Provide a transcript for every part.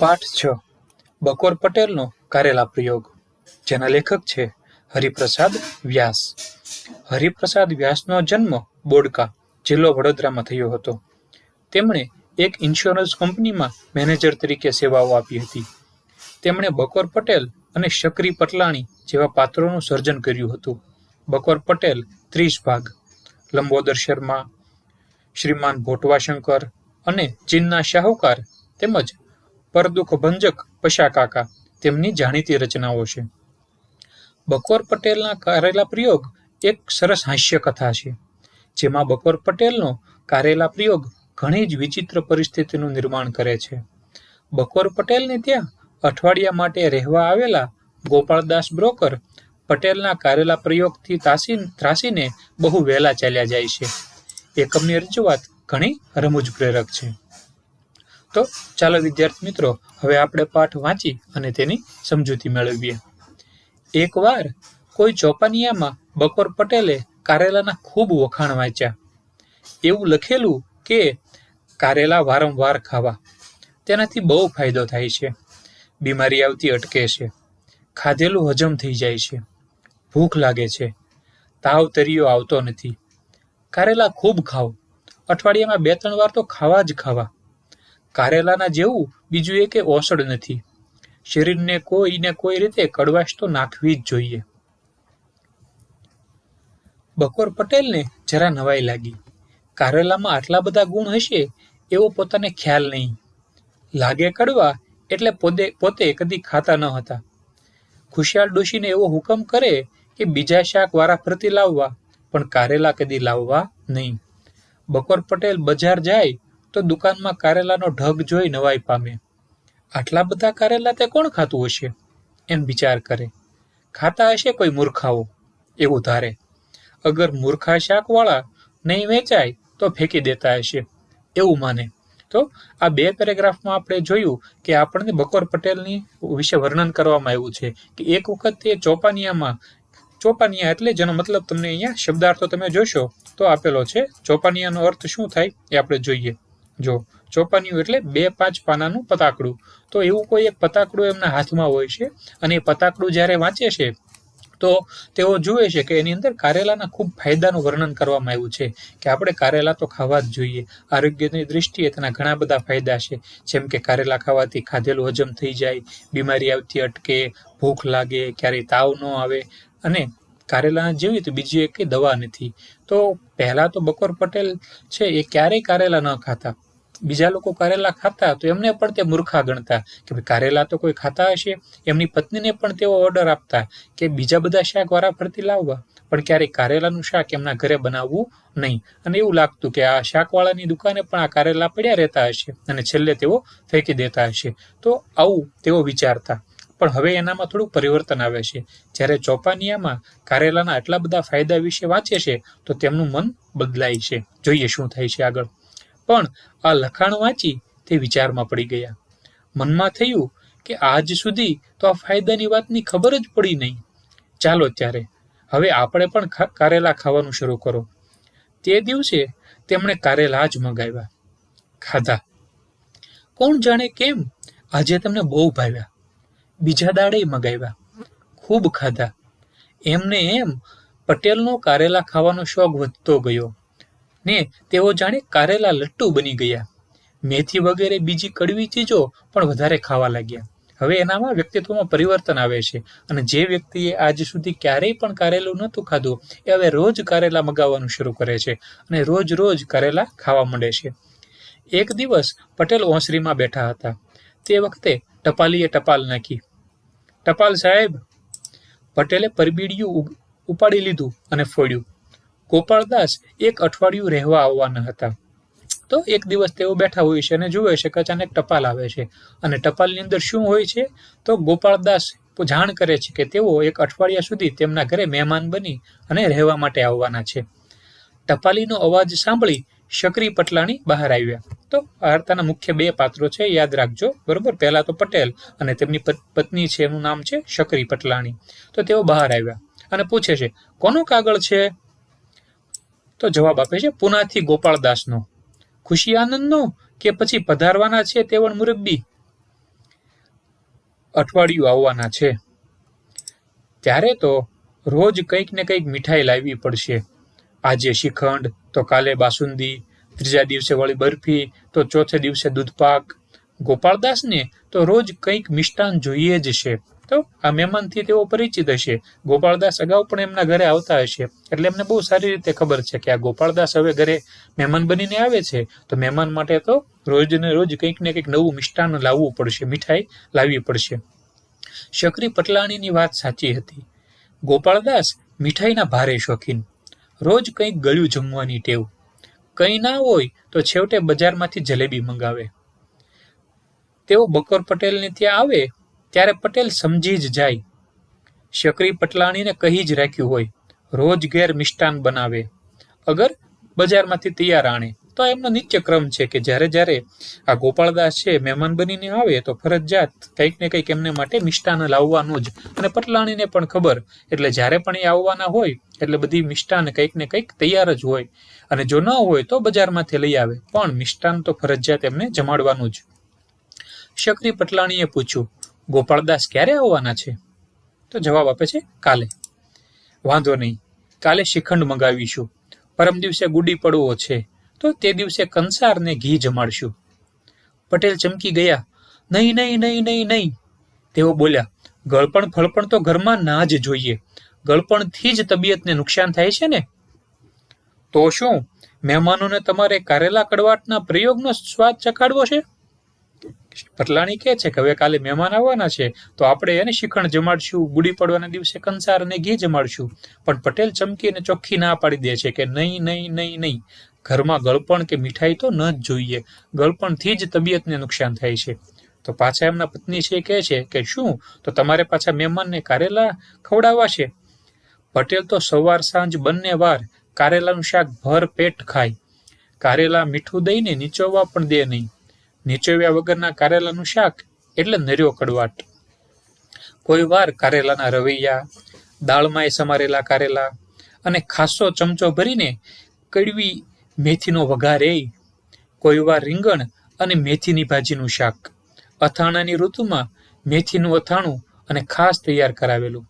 પાઠ 6 બકોર પટેલનો કારેલા પ્રયોગ, જેના લેખક છે હરિપ્રસાદ વ્યાસ. હરિપ્રસાદ વ્યાસનો જન્મ બોડકા, જિલ્લો વડોદરામાં થયો હતો. તેમણે એક ઇન્સ્યોરન્સ કંપનીમાં મેનેજર તરીકે સેવાઓ આપી હતી. તેમણે બકોર પટેલ અને શકરી પટલાણી જેવા પાત્રોનું સર્જન કર્યું હતું. બકોર પટેલ 30 ભાગ, લંબોદર શર્મા, શ્રીમાન ભોટવાશંકર અને ચીનના શાહુકાર તેમજ પરદુખ ભંજક પશાકાકા તેમની જાણીતી રચનાઓ છે. બકોર પટેલના કારેલા પ્રયોગ એક સરસ હાસ્ય કથા છે, જેમાં બકોર પટેલનો કારેલા પ્રયોગ ઘણી જ વિચિત્ર પરિસ્થિતિનું નિર્માણ કરે છે. બકોર પટેલને ત્યાં અઠવાડિયા માટે રહેવા આવેલા ગોપાળદાસ બ્રોકર પટેલના કારેલા પ્રયોગથી ત્રાસીને બહુ વહેલા ચાલ્યા જાય છે. એકમની રજૂઆત ઘણી રમૂજ પ્રેરક છે. તો ચાલો વિદ્યાર્થી મિત્રો, હવે આપણે પાઠ વાંચી અને તેની સમજૂતી મેળવીએ. એકવાર કોઈ ચોપાનિયામાં બકોર પટેલે કારેલાના ખૂબ વખાણ વાંચ્યા. એવું લખેલું કે કારેલા વારંવાર ખાવા, તેનાથી બહુ ફાયદો થાય છે. બીમારી આવતી અટકે છે, ખાધેલું હજમ થઈ જાય છે, ભૂખ લાગે છે, તાવ તરીયો આવતો નથી. કારેલા ખૂબ ખાવ, અઠવાડિયામાં 2-3 વાર તો ખાવા જ ખાવા. કારેલાના જેવું બીજું એકે ઓસડ નથી. શરીરને કોઈ રીતે કડવાશ તો નાખવી જ જોઈએ. બકોર પટેલને જરા નવાઈ લાગી. કારેલામાં આટલા બધા ગુણ હશે એવો પોતાને ખ્યાલ નહીં. લાગે કડવા એટલે પોતે કદી ખાતા ન હતા. ખુશિયાળ ડોશીને એવો હુકમ કરે કે બીજા શાક વારાફરતી લાવવા, પણ કારેલા કદી લાવવા નહીં. બકોર પટેલ બજાર જાય તો દુકાનમાં કારેલાનો ઢગ જોઈ નવાઈ પામે. આટલા બધા કારેલા તે કોણ ખાતું હશે, એમ વિચાર કરે. ખાતા હશે કોઈ મૂર્ખાઓ, એવું ધારે. અગર મૂર્ખા શાકવાળા નહીં વેચાય તો ફેંકી દેતા હશે, એવું માને. તો આ 2 પેરેગ્રાફમાં આપણે જોયું કે આપણને બકોર પટેલની વિશે વર્ણન કરવામાં આવ્યું છે કે એક વખત તે ચોપાનિયા એટલે જેનો મતલબ તમને અહીંયા શબ્દાર્થો તમે જોશો તો આપેલો છે. ચોપાનિયાનો અર્થ શું થાય એ આપણે જોઈએ. જો ચોપાનિયું એટલે 2-5 પાનાનું પતાકડું. તો એવું કોઈ એક પતાકડું એમના હાથમાં હોય છે, અને એ પતાકડું જ્યારે વાંચે છે તો તેઓ જુએ છે કે એની અંદર કારેલાના ખૂબ ફાયદાનું વર્ણન કરવામાં આવ્યું છે કે આપણે કારેલા તો ખાવા જ જોઈએ. આરોગ્યની દૃષ્ટિએ તેના ઘણા બધા ફાયદા છે, જેમ કે કારેલા ખાવાથી ખાધેલું હજમ થઈ જાય, બીમારી આવતી અટકે, ભૂખ લાગે, ક્યારેય તાવ ન આવે, અને કારેલાના જેવી તો બીજી એક દવા નથી. તો પહેલા તો બકોર પટેલ છે એ ક્યારેય કારેલા ન ખાતા. બીજા લોકો કારેલા ખાતા તો એમને પણ તે મૂર્ખા ગણતા કે ભાઈ કારેલા તો કોઈ ખાતા હશે. એમની પત્નીને પણ તેઓ ઓર્ડર આપતા કે બીજા બધા શાક વારાફરતી લાવવા, પણ ક્યારેય કારેલાનું શાક એમના ઘરે બનાવવું નહીં. અને એવું લાગતું કે આ શાકવાળાની દુકાને પણ આ કારેલા પડ્યા રહેતા હશે અને છેલ્લે તેઓ ફેંકી દેતા હશે. તો આવું તેઓ વિચારતા. પણ હવે એનામાં થોડું પરિવર્તન આવે છે. જ્યારે ચોપાનિયામાં કારેલાના આટલા બધા ફાયદા વિશે વાંચે છે તો તેમનું મન બદલાય છે. જોઈએ શું થાય છે આગળ. પણ આ લખાણ વાંચી તે વિચારમાં પડી ગયા. મનમાં થયું કે આજ સુધી તો આ ફાયદાની વાતની ખબર જ પડી નહીં. ચાલો ત્યારે હવે આપણે પણ કારેલા ખાવાનું શરૂ કરો. તે દિવસે તેમણે કારેલા જ મંગાવ્યા, ખાધા. કોણ જાણે કેમ આજે તેમને બહુ ભાવ્યા. બીજા દાડે મંગાવ્યા, ખૂબ ખાધા. એમને એમ પટેલનો કારેલા ખાવાનો શોખ વધતો ગયો ને તેઓ જાણે કારેલા લટ્ટુ બની ગયા. મેથી વગેરે બીજી કડવી ચીજો પણ વધારે ખાવા લાગ્યા. હવે એનામાં વ્યક્તિત્વમાં પરિવર્તન આવે છે, અને જે વ્યક્તિએ આજ સુધી ક્યારેય પણ કારેલું નહોતું ખાધું એ હવે રોજ કારેલા મગાવવાનું શરૂ કરે છે અને રોજ કારેલા ખાવા માંડે છે. એક દિવસ પટેલ ઓસરીમાં બેઠા હતા. તે વખતે ટપાલીએ ટપાલ નાખી. ટપાલ સાહેબ. પટેલે પરબીડિયું ઉપાડી લીધું અને ફોડ્યું. ગોપાળદાસ 1 અઠવાડિયું રહેવા આવવાના હતા. તો એક દિવસ તેઓ બેઠા હોય છે અને જુએ છે કે અચાનક ટપાલ આવે છે. અને ટપાલની અંદર શું હોય છે તો ગોપાળદાસ જાણ કરે છે કે તેઓ 1 અઠવાડિયા સુધી તેમના ઘરે મહેમાન બની અને રહેવા માટે આવવાના છે. ટપાલીનો અવાજ સાંભળી શકરી પટલાણી બહાર આવ્યા. તો આ વાર્તાના મુખ્ય 2 પાત્રો છે, યાદ રાખજો, બરોબર. પહેલા તો પટેલ અને તેમની પત્ની છે, એનું નામ છે શકરી પટલાણી. તો તેઓ બહાર આવ્યા અને પૂછે છે, કોનો કાગળ છે? તો જવાબ આપે છે, પુનાથી ગોપાળદાસનો. ખુશી આનંદનો કે પછી પધારવાના છે તેવણ મુરબ્બી? અઠવાડિયું આવવાના છે. ત્યારે તો રોજ કંઈક ને કંઈક મીઠાઈ લાવવી પડશે. આજે શ્રીખંડ તો કાલે બાસુંદી, ત્રીજા દિવસે વળી બરફી તો ચોથે દિવસે દૂધપાક. ગોપાળદાસને તો રોજ કંઈક મિષ્ટાન જોઈએ જ છે. તો આ મહેમાનથી તેઓ પરિચિત હશે. ગોપાળદાસ અગાઉ પણ એમના ઘરે આવતા હશે, એટલે એમને બહુ સારી રીતે ખબર છે કે આ ગોપાળદાસ હવે ઘરે મહેમાન બનીને આવે છે, તો મહેમાન માટે તો રોજ ને રોજ કંઈક ને કંઈક નવું મિષ્ટાન લાવવું પડશે, મીઠાઈ લાવવી પડશે. શકરી પટલાણીની વાત સાચી હતી. ગોપાળદાસ મીઠાઈના ભારે શોખીન. રોજ કંઈક ગળ્યું જમવાની ટેવ. કંઈ ના હોય તો છેવટે બજારમાંથી જલેબી મંગાવે. તેઓ બકોર પટેલને ત્યાં આવે ત્યારે પટેલ સમજી જ જાય. શકરી પટલાણીને કહી જ રાખ્યું હોય, રોજ ઘેર મિષ્ટાન બનાવે, અગર બજારમાંથી તૈયાર આણે. તો એમનો નિત્ય ક્રમ છે કે જ્યારે આ ગોપાળદાસ છે મહેમાન બનીને આવે તો ફરજિયાત કંઈક ને કંઈક એમને માટે મિષ્ટાન લાવવાનું જ. અને પટલાણીને પણ ખબર, એટલે જ્યારે પણ એ આવવાના હોય એટલે બધી મિષ્ટાન કંઈક ને કંઈક તૈયાર જ હોય. અને જો ન હોય તો બજારમાંથી લઈ આવે, પણ મિષ્ટાન તો ફરજિયાત એમને જમાડવાનું જ. શકરી પટલાણીએ પૂછ્યું, ગોપાળદાસ ક્યારે આવવાના છે? તો જવાબ આપે છે, કાલે. વાંધો નહીં, કાલે શ્રીખંડ મંગાવીશું. પરમ દિવસે ગુડી પડવો છે, તો તે દિવસે કંસારને ઘી જમાડશું. પટેલ ચમકી ગયા. નહીં નહીં નહીં નહીં નહીં, તેઓ બોલ્યા. ગળપણ ફળપણ તો ઘરમાં ના જ જોઈએ. ગળપણથી જ તબિયતને નુકસાન થાય છે ને. તો શું મહેમાનોને તમારે કારેલા કડવાટના પ્રયોગનો સ્વાદ ચખાડવો છે? પટલાણી કહે છે કે હવે કાલે મહેમાન આવવાના છે, તો આપણે એને શ્રીખંડ જમાડશું, ગુડી પડવાના દિવસે કંસાર અને ઘી જમાડશું. પણ પટેલ ચમકીને ચોખ્ખી ના પાડી દે છે કે નહીં નહીં નહીં નહીં, ઘરમાં ગળપણ કે મીઠાઈ તો ન જ જોઈએ. ગળપણથી જ તબિયતને નુકસાન થાય છે. તો પાછા એમના પત્ની છે કહે છે કે શું, તો તમારે પાછા મહેમાનને કારેલા ખવડાવવા છે? પટેલ તો સવાર સાંજ બંને વાર કારેલાનું શાક ભર પેટ ખાય. કારેલા મીઠું દઈને નીચોવવા પણ દે નહીં. નીચોવ્યા વગરના કારેલાનું શાક એટલે નર્યો કડવાટ. કોઈ વાર કારેલાના રવૈયા, દાળમાં સમારેલા કારેલા અને ખાસો ચમચો ભરીને કડવી મેથીનો વઘાર. કોઈ વાર રીંગણ અને મેથીની ભાજીનું શાક. અથાણાની ઋતુમાં મેથીનું અથાણું અને ખાસ તૈયાર કરાવેલું.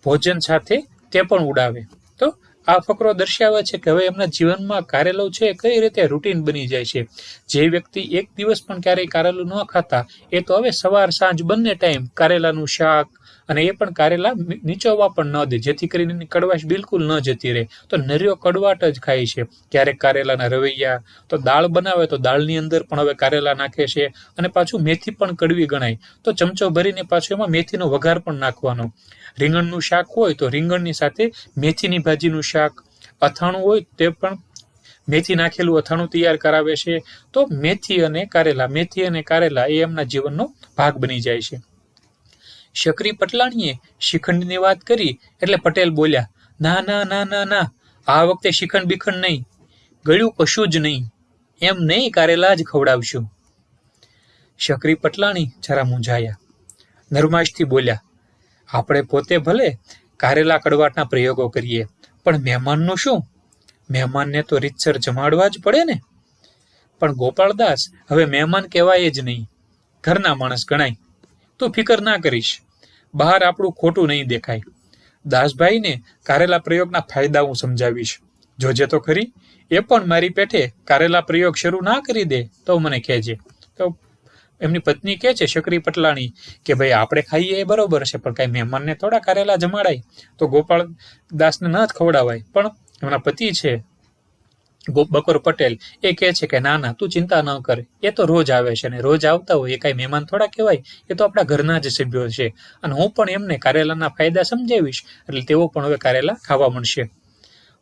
ભોજન સાથે તે પણ ઉડાવે. તો આ ફકરો દર્શાવે છે કે હવે એમના જીવનમાં કારેલો છે કઈ રીતે રૂટીન બની જાય છે. જે વ્યક્તિ એક દિવસ પણ ક્યારેય કારેલું ન ખાતા, એ તો હવે સવાર સાંજ બંને ટાઈમ કારેલાનું શાક, અને એ પણ કારેલા નીચોવા પણ ન દે, જેથી કરીને એની કડવાશ બિલકુલ ન જતી રહે. તો નર્યો કડવાટ જ ખાય છે. ક્યારેક કારેલાના રવૈયા, તો દાળ બનાવે તો દાળની અંદર પણ હવે કારેલા નાખે છે. અને પાછું મેથી પણ કડવી ગણાય, તો ચમચો ભરીને પાછું એમાં મેથીનો વઘાર પણ નાખવાનો. રીંગણનું શાક હોય તો રીંગણની સાથે મેથીની ભાજીનું શાક. અથાણું હોય તે પણ મેથી નાખેલું અથાણું તૈયાર કરાવે છે. તો મેથી અને કારેલા એ એમના જીવનનો ભાગ બની જાય છે. શકરી પટલાણીએ શ્રીખંડની વાત કરી એટલે પટેલ બોલ્યા, ના ના ના ના ના, આ વખતે શ્રીખંડ બીખંડ નહીં, ગળ્યું કશું જ નહીં. એમ નહીં, કારેલા જ ખવડાવશું. શકરી પટલાણી જરા મૂંઝાયા. નરમાશથી બોલ્યા, આપણે પોતે ભલે કારેલા કડવાટના પ્રયોગો કરીએ, પણ મહેમાનનું શું? મહેમાનને તો રીતસર જમાડવા જ પડે ને. પણ ગોપાળદાસ હવે મહેમાન કહેવાય જ નહીં, ઘરના માણસ ગણાય. તું ફિકર ના કરીશ, બહાર આપણું ખોટું નહીં દેખાય. દાસભાઈને કારેલા પ્રયોગના ફાયદા હું સમજાવીશ. જોજે તો ખરી, એ પણ મારી પેઠે કારેલા પ્રયોગ શરૂ ના કરી દે તો મને કહેજે. તો એમની પત્ની કહે છે શકરી પટલાણી કે ભાઈ આપણે ખાઈએ એ બરોબર છે, પણ કાંઈ મહેમાનને થોડા કારેલા જમાડાય? તો ગોપાળદાસને ન જ ખવડાવાય. પણ એમના પતિ છે બકોર પટેલ, એ કહે છે કે ના ના, તું ચિંતા ન કર, એ તો રોજ આવે છે, અને રોજ આવતા હોય એ કાંઈ મહેમાન થોડા કહેવાય, એ તો આપણા ઘરના જ સભ્યો છે. અને હું પણ એમને કારેલાના ફાયદા સમજાવીશ, એટલે તેઓ પણ હવે કારેલા ખાવા મળશે.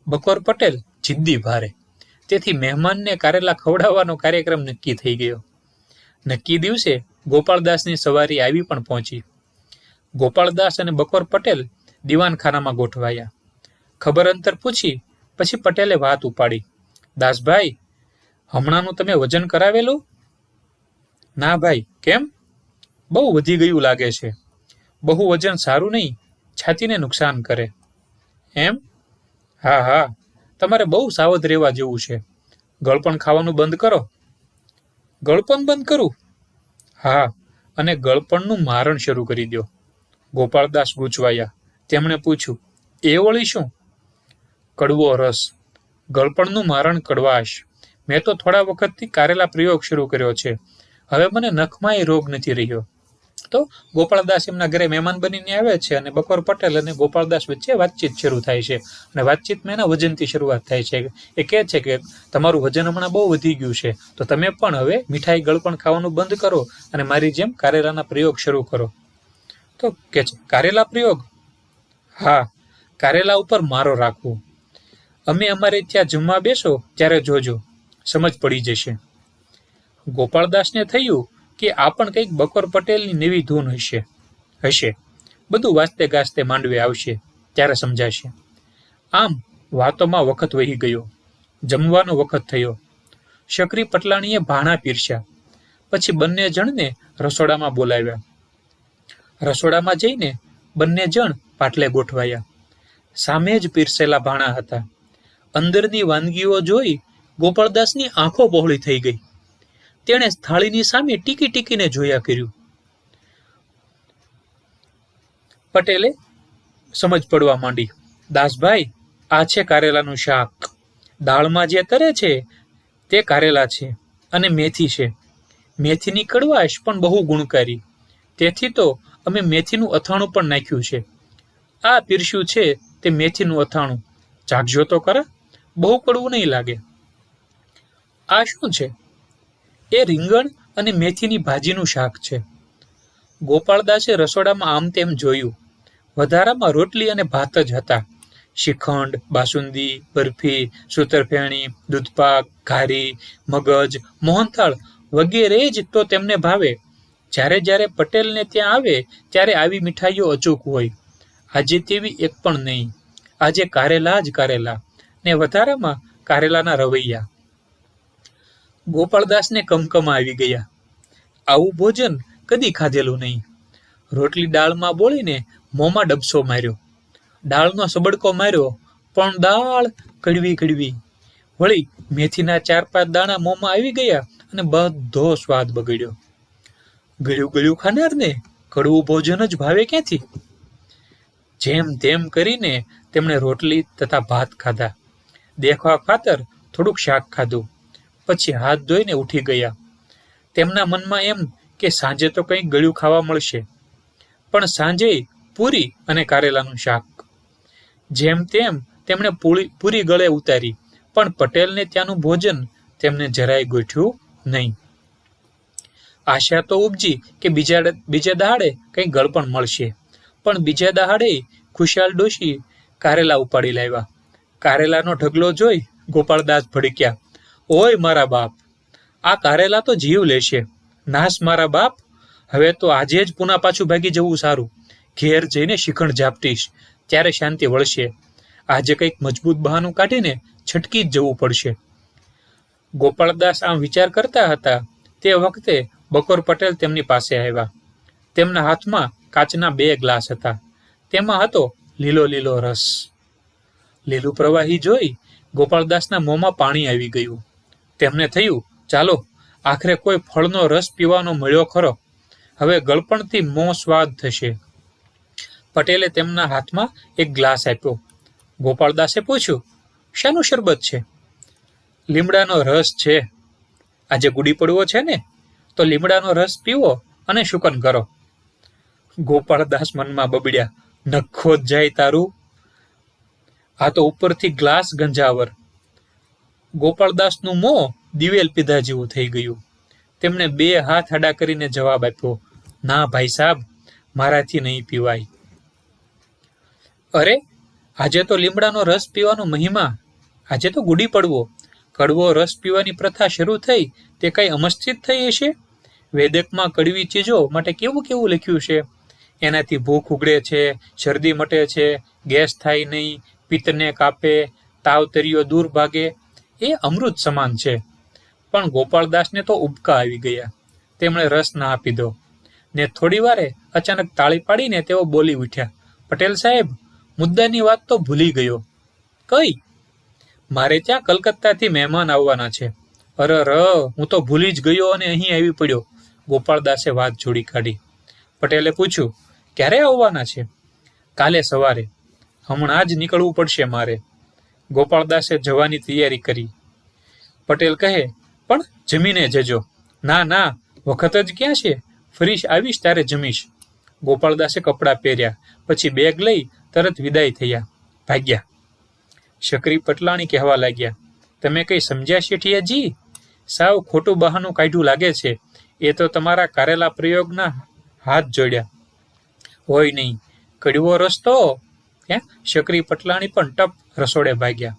બકોર પટેલ જિદ્દી ભારે, તેથી મહેમાનને કારેલા ખવડાવવાનો કાર્યક્રમ નક્કી થઈ ગયો. નક્કી દિવસે ગોપાળદાસની સવારી આવી પણ પહોંચી. ગોપાળદાસ અને બકોર પટેલ દીવાનખાનામાં ગોઠવાયા. ખબર અંતર પૂછી પછી પટેલે વાત ઉપાડી, દાસભાઈ, હમણાંનું તમે વજન કરાવેલું? ના ભાઈ. કેમ? બહુ વધી ગયું લાગે છે. બહુ વજન સારું નહીં, છાતીને નુકસાન કરે. એમ? હા હા, તમારે બહુ સાવધ રહેવા જેવું છે. ગળપણ ખાવાનું બંધ કરો. ગળપણ બંધ કરું? હા, અને ગળપણનું મારણ શરૂ કરી દો. ગોપાળદાસ ગૂંચવાયા. તેમણે પૂછ્યું, એ વળી શું? કડવો રસ. ગળપણનું મારણ કડવાશ. મેં તો થોડા વખતથી કારેલા પ્રયોગ શરૂ કર્યો છે. હવે મને નખમાંય રોગ નથી રહ્યો. તો ગોપાળદાસ એમના ઘરે મહેમાન બનીને આવે છે અને બકોર પટેલ અને ગોપાળદાસ વચ્ચે વાતચીત શરૂ થાય છે. અને વાતચીતમાં એના વજનથી શરૂઆત થાય છે. એ કહે છે કે તમારું વજન હમણાં બહુ વધી ગયું છે, તો તમે પણ હવે મીઠાઈ ગળપણ ખાવાનું બંધ કરો અને મારી જેમ કારેલાના પ્રયોગ શરૂ કરો. તો કે છે, કારેલા પ્રયોગ? હા, કારેલા ઉપર મારો રાખવો. અમે અમારે ત્યાં જમવા બેસો ત્યારે જોજો, સમજ પડી જશે. ગોપાળદાસને થયું કે આ પણ કંઈક બકોર પટેલની નવી ધૂન હશે. બધું વાસ્તે ગાસ્તે માંડવે આવશે ત્યારે સમજાશે. આમ વાતોમાં વખત વહી ગયો. જમવાનો વખત થયો. શકરી પટલાણીએ ભાણા પીરસ્યા. પછી બંને જણને રસોડામાં બોલાવ્યા. રસોડામાં જઈને બંને જણ પાટલે ગોઠવાયા. સામે જ પીરસેલા ભાણા હતા. અંદરની વાનગીઓ જોઈ ગોપાળદાસની આંખો બહોળી થઈ ગઈ. તેણે થાળીની સામે ટીકી ટીકીને જોયા કર્યું. પટેલે સમજ પડવા માંડી. દાસભાઈ, આ છે કારેલાનું શાક. દાળમાં જે તરે છે તે કારેલા છે અને મેથી છે. મેથીની કડવાશ પણ બહુ ગુણકારી. તેથી તો અમે મેથીનું અથાણું પણ નાખ્યું છે. આ પીરસ્યું છે તે મેથીનું અથાણું. ચાખજો તો ખરા, બહુ કડવું નહીં લાગે. આ શું છે? એ રીંગણ અને મેથીની ભાજીનું શાક છે. ગોપાળદાસે રસોડામાં આમ તેમ જોયું. વધારામાં રોટલી અને ભાત જ હતા. શ્રીખંડ, બાસુંદી, બરફી, સૂતરફેણી, દૂધપાક, ઘારી, મગજ, મોહનથાળ વગેરે જ તો તેમને ભાવે. જ્યારે પટેલને ત્યાં આવે ત્યારે આવી મીઠાઈઓ અચૂક હોય. આજે તેવી એક પણ નહીં. આજે કારેલા જ કારેલા, ને વધારામાં કારેલાના રવૈયા. ગોપાળદાસને કમકમા આવી ગયા. આવું ભોજન કદી ખાધેલું નહીં. રોટલી દાળમાં બોળીને મોંમાં ડબસો માર્યો. દાળનો સબડકો માર્યો, પણ દાળ કડવી કડવી. વળી મેથીના 4-5 દાણા મોંમાં આવી ગયા અને બધો સ્વાદ બગડ્યો. ગળ્યું ગળ્યું ખાનારને કડવું ભોજન જ ભાવે ક્યાંથી? જેમ તેમ કરીને તેમણે રોટલી તથા ભાત ખાધા. દેખવા ખાતર થોડુંક શાક ખાધું. પછી હાથ ધોઈને ઉઠી ગયા. તેમના મનમાં એમ કે સાંજે તો કંઈક ગળ્યું ખાવા મળશે. પણ સાંજે પૂરી અને કારેલાનું શાક. જેમ તેમ તેમણે પૂરી ગળે ઉતારી, પણ પટેલને ત્યાંનું ભોજન તેમને જરાય ગોઠ્યું નહીં. આશા તો ઉપજી કે બીજા દહાડે કંઈક ગળપણ મળશે. પણ બીજા દહાડે ખુશાલ ડોશી કારેલા ઉપાડી લાવ્યા. કારેલાનો ઢગલો જોઈ ગોપાળદાસ ભડક્યા. ઓય મારા બાપ, આ કારેલા તો જીવ લેશે. નાશ મારા બાપ, હવે તો આજે જ પુના પાછું ભાગી જવું સારું. ઘેર જઈને શિખંડ ઝાપટીશ, ત્યારે શાંતિ વળશે. આજે કંઈક મજબૂત બહાનું કાઢીને છટકી જ જવું પડશે. ગોપાળદાસ આમ વિચાર કરતા હતા તે વખતે બકોર પટેલ તેમની પાસે આવ્યા. તેમના હાથમાં કાચના 2 ગ્લાસ હતા. તેમાં હતો લીલો લીલો રસ. લીલું પ્રવાહી જોઈ ગોપાળદાસના મોંમાં પાણી આવી ગયું. તેમને થયું, ચાલો આખરે કોઈ ફળનો રસ પીવાનો મળ્યો ખરો. હવે ગળપણથી મોં સ્વાદ થશે. પટેલે તેમના હાથમાં એક ગ્લાસ આપ્યો. ગોપાળદાસે પૂછ્યું, શાનું શરબત છે? લીમડાનો રસ છે. આજે ગુડી પડવો છે ને, તો લીમડાનો રસ પીવો અને શુકન કરો. ગોપાળદાસ મનમાં બબડ્યા, નખો જ જાય તારું. આ તો ઉપરથી ગ્લાસ ગંજાવર. ગોપાળદાસનું મોં દિવેલ પીધા જેવું થઈ ગયું. તેમણે 2 હાથ આડા કરીને જવાબ આપ્યો, ના ભાઈ સાહેબ, મારાથી નહીં પીવાય. અરે, આજે તો લીમડાનો રસ પીવાનો મહિમા. આજે તો ગુડી પડવો. કડવો રસ પીવાની પ્રથા શરૂ થઈ તે કઈ અમસ્તી જ થઈ હશે. વેદકમાં કડવી ચીજો માટે કેવું કેવું લખ્યું છે. એનાથી ભૂખ ઉગડે છે, શરદી મટે છે, ગેસ થાય નહીં, પિત્તને કાપે, તાવ તરીઓ દૂર ભાગે. એ અમૃત સમાન છે. પણ ગોપાળદાસને તો ઉબકા આવી ગયા. તેમણે રસ ના આપી દો ને થોડી વારે અચાનક તાળી પાડીને તેઓ બોલી ઉઠ્યા, પટેલ સાહેબ, મુદ્દાની વાત તો ભૂલી ગયો. કઈ? મારે ત્યાં કલકત્તાથી મહેમાન આવવાના છે. અરર, હું તો ભૂલી જ ગયો અને અહીં આવી પડ્યો. ગોપાળદાસે વાત જોડી કાઢી. પટેલે પૂછ્યું, ક્યારે આવવાના છે? કાલે સવારે. હમણાં જ નીકળવું પડશે મારે. ગોપાળદાસે જવાની તૈયારી કરી. પટેલ કહે, પણ જમીને જજો. ના ના, વખત જ ક્યાં છે, ફરી આવીશ ત્યારે જમીશ. ગોપાળદાસે કપડાં પહેર્યા, પછી બેગ લઈ તરત વિદાય થયા, ભાગ્યા. શકરી પટલાણી કહેવા લાગ્યા, તમે કઈ સમજ્યા શેઠિયાજી? સાવ ખોટું બહાનું કાઢ્યું લાગે છે. એ તો તમારા કારેલા પ્રયોગના હાથ જોડ્યા હોય નહીં. કડવો રસ્તો. શકરી પટલાણી પણ ટપ રસોડે ભાગ્યા.